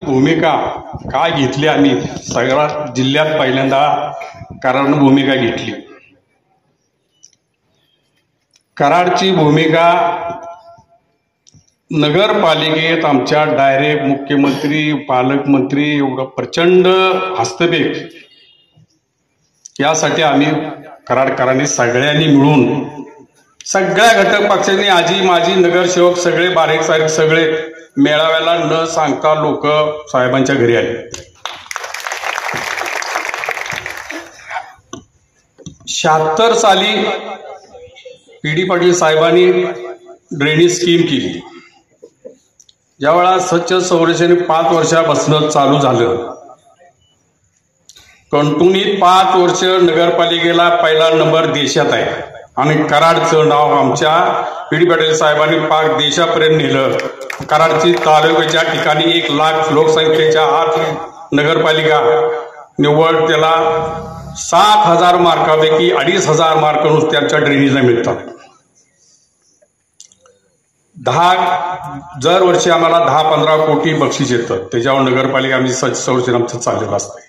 भूमिका काय घेतली आम्ही सगळ्या जिल्ह्यात पहिल्यांदा कराड भूमिका घेतली। कराडची भूमिका नगरपालिकेत आमच्या डायरेक्ट मुख्यमंत्री पालकमंत्री एवढं प्रचंड हस्तक्षेप यासाठी आम्ही कराडकरांनी सगळ्यांनी मिळून सगळ्या घटक पक्षांनी आजी माजी नगरसेवक सगळे बारीक सारीक सगळे मेळाव्याला न सांगता लोक साहेबांच्या घरी आले। 76 साली पी.डी. पाटील साहेबांनी ड्रेनेज स्कीम केली। ज्यावेळा स्वच्छ संरक्षण 5 वर्षापासून चालू झालं, कंटिन्यू 5 वर्ष नगरपालिकेला पहिला नंबर देशात आहे आणि कराडचं नाव आमच्या पी.डी. पाटील साहेबांनी पाक देशापर्यंत नेलं। कराडची तालुक्याच्या ठिकाणी 1 लाख लोकसंख्येच्या आत नगरपालिका निव्वळ त्याला 7,000 मार्कापैकी 2,500 मार्क नुसत्याच्या ड्रेनेजला मिळतात। दर वर्षी आम्हाला 10-15 कोटी बक्षीस येतं, त्याच्यावर नगरपालिका आम्ही संरक्षण आमचं चाललेलं असतं।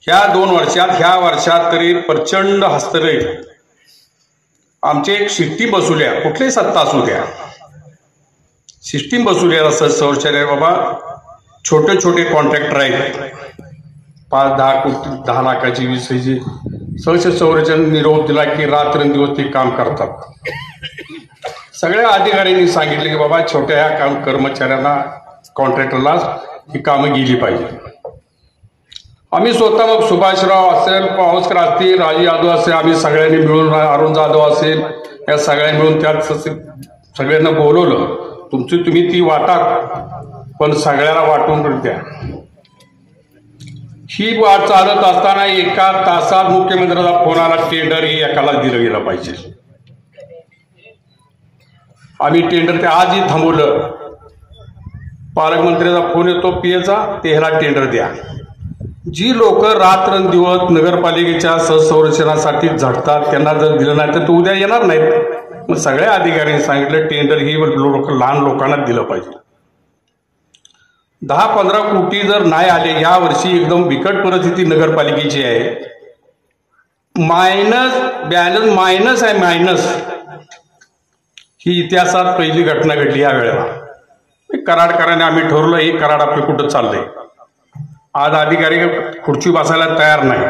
ह्या वर्षात तरी प्रचंड हस्तक्षेप आमचे एक सिस्टीम बसवल्या, कुठलीही सत्ता असू द्या सिस्टीम बसवल्या असं संरक्षण आहे। बाबा छोटे छोटे कॉन्ट्रॅक्टर आहेत, 5-10 कोटी 10 लाखाची 20ची संरक्षण निरोप दिला की रात्रंदिवस ते काम करतात। सगळ्या अधिकाऱ्यांनी सांगितले की बाबा छोट्या काम कर्मचाऱ्यांना कॉन्ट्रॅक्टरला ही कामं गेली पाहिजे। आम्ही स्वतः मग सुभाषराव असेल, पावसकर असतील, राजू यादव असेल, आम्ही सगळ्यांनी मिळून अरुण जाधव असेल या सगळ्यांनी मिळून त्यात सगळ्यांना बोलवलं, तुम्ही ती वाटा पण सगळ्याला वाटून द्या। ही वाट चालत असताना 1 तासात मुख्यमंत्र्याचा फोन आला, टेंडर हे एकाला दिलं गेलं पाहिजे। आम्ही टेंडर ते आजही थांबवलं। पालकमंत्र्याचा फोन येतो पीएचा, ते ह्याला टेंडर द्या। जी लोक रात्रंदिवस नगरपालिकेच्या संरक्षणासाठी झटतात त्यांना जर दिलं नाही तर तो उद्या येणार नाहीत। मग सगळ्या अधिकाऱ्यांनी सांगितलं टेंडर ही लहान लोकांना दिलं पाहिजे। 10-15 कोटी जर नाही आले, या वर्षी एकदम बिकट परिस्थिती नगरपालिकेची आहे, बॅलन्स मायनस आहे, मायनस। ही इतिहासात पहिली घटना घडली या वेळेला। कराडकरांनी आम्ही ठरवलं हे कराड आपलं कुठं चाललंय। आज अधिकारी खुर्ची बसायला तयार नाही,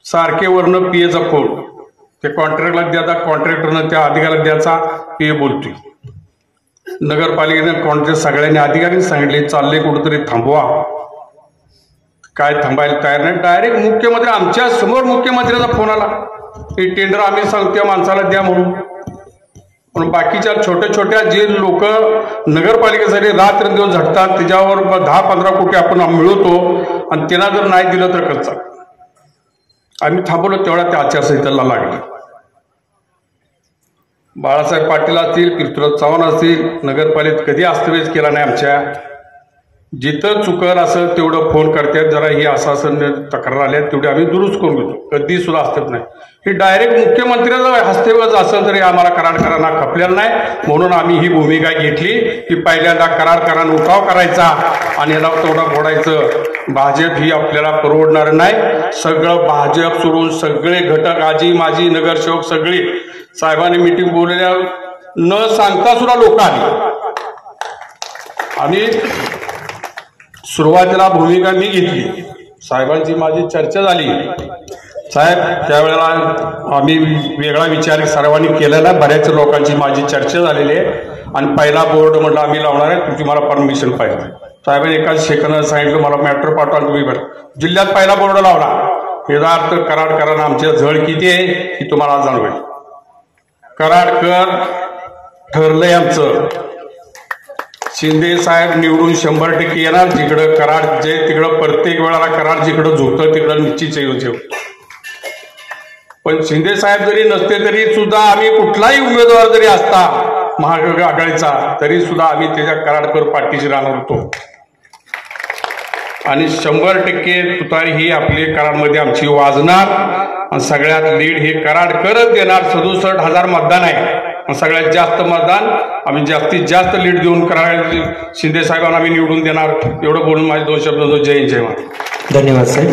सारखे वर्ण पीएचा फोन ते कॉन्ट्रॅक्टरला द्यायचा, कॉन्ट्रॅक्टरनं त्या अधिकाऱ्याला द्यायचा, पीए बोलतोय। नगरपालिकेने कॉन्ट्रॅक्ट सगळ्यांनी अधिकाऱ्यांनी सांगितले चालले कुठंतरी थांबवा, काय थांबायला तयार नाही। डायरेक्ट मुख्यमंत्री आमच्या समोर मुख्यमंत्र्याचा फोन आला, हे टेंडर आम्ही सांगतो माणसाला द्या म्हणून। पण बाकीच्या छोट्या छोट्या जे लोक नगरपालिकेसाठी रात्रंदिवस झटतात त्याच्यावर 10-15 कोटी आपण मिळवतो आणि त्यांना जर नाही दिलं तर कसं? आम्ही थांबवलं, तेवढा त्या आचारसंहितेला लागले। बाळासाहेब पाटील असतील, पृथ्वीराज चव्हाण असतील, नगरपालिकेत कधी अस्तव्यस्त केला नाही। आमच्या जिथं चुकर असेल तेवढं फोन करतात, जरा ही असं तक्रार आल्या तेवढी आम्ही दुरुस्त करून घेतो, कधी सुद्धा असतात नाही। हे डायरेक्ट मुख्यमंत्र्याचा हस्तव्यस्त असेल तरी आम्हाला कराडकरांना खपलेलं नाही, म्हणून आम्ही ही भूमिका घेतली की पहिल्यांदा कराडकरांना उठाव करायचा आणि याला तोडा फोडायचं। भाजप ही आपल्याला परवडणार नाही। सगळं भाजप सोडून सगळे घटक आजी माजी नगरसेवक सगळे साहेबांनी मीटिंग बोलवल्या न सांगता सुद्धा लोक आली आणि सुरुवातीला भूमिका मी घेतली। साहेबांची माझी चर्चा झाली, साहेब त्यावेळेला आम्ही वेगळा विचार सर्वांनी केलेला, बऱ्याच लोकांची माझी चर्चा झालेली आहे आणि पहिला बोर्ड म्हटलं आम्ही लावणार आहे, तुमची मला परमिशन पाहिजे। साहेबांनी एकाच सेकंदात सांगितलं मला मॅटर पाठवा, तुम्ही जिल्ह्यात पहिला बोर्ड लावला। याचा अर्थ कराडकरांना आमच्या झळ किती आहे ही तुम्हाला जाणवेल। कराडकर ठरलंय आमचं, शिंदे साहेब निवडून 100% येणार। जिकडं कराड जे तिकडं प्रत्येक वेळाला कराड जिकडं झुकतं तिकडं निश्चित येऊ। पण शिंदे साहेब जरी नसते तरी सुद्धा आम्ही कुठलाही उमेदवार जरी असता महाआघाडीचा तरी सुद्धा आम्ही त्याच्या कराडकर पाठीशी राहणार होतो आणि 100% तुतारी ही आपली कराडमध्ये आमची वाजणार आणि सगळ्यात लीड हे कराडकरच देणार। 67,000 मतदान आहे। सगळ्यात जास्त मतदान आम्ही जास्तीत जास्त लीड देऊन कराड शिंदे साहेबांना आम्ही निवडून देणार. एवढं बोलून माझे 2 शब्द. जय हिंद, जय महाराष्ट्र. धन्यवाद साहेब.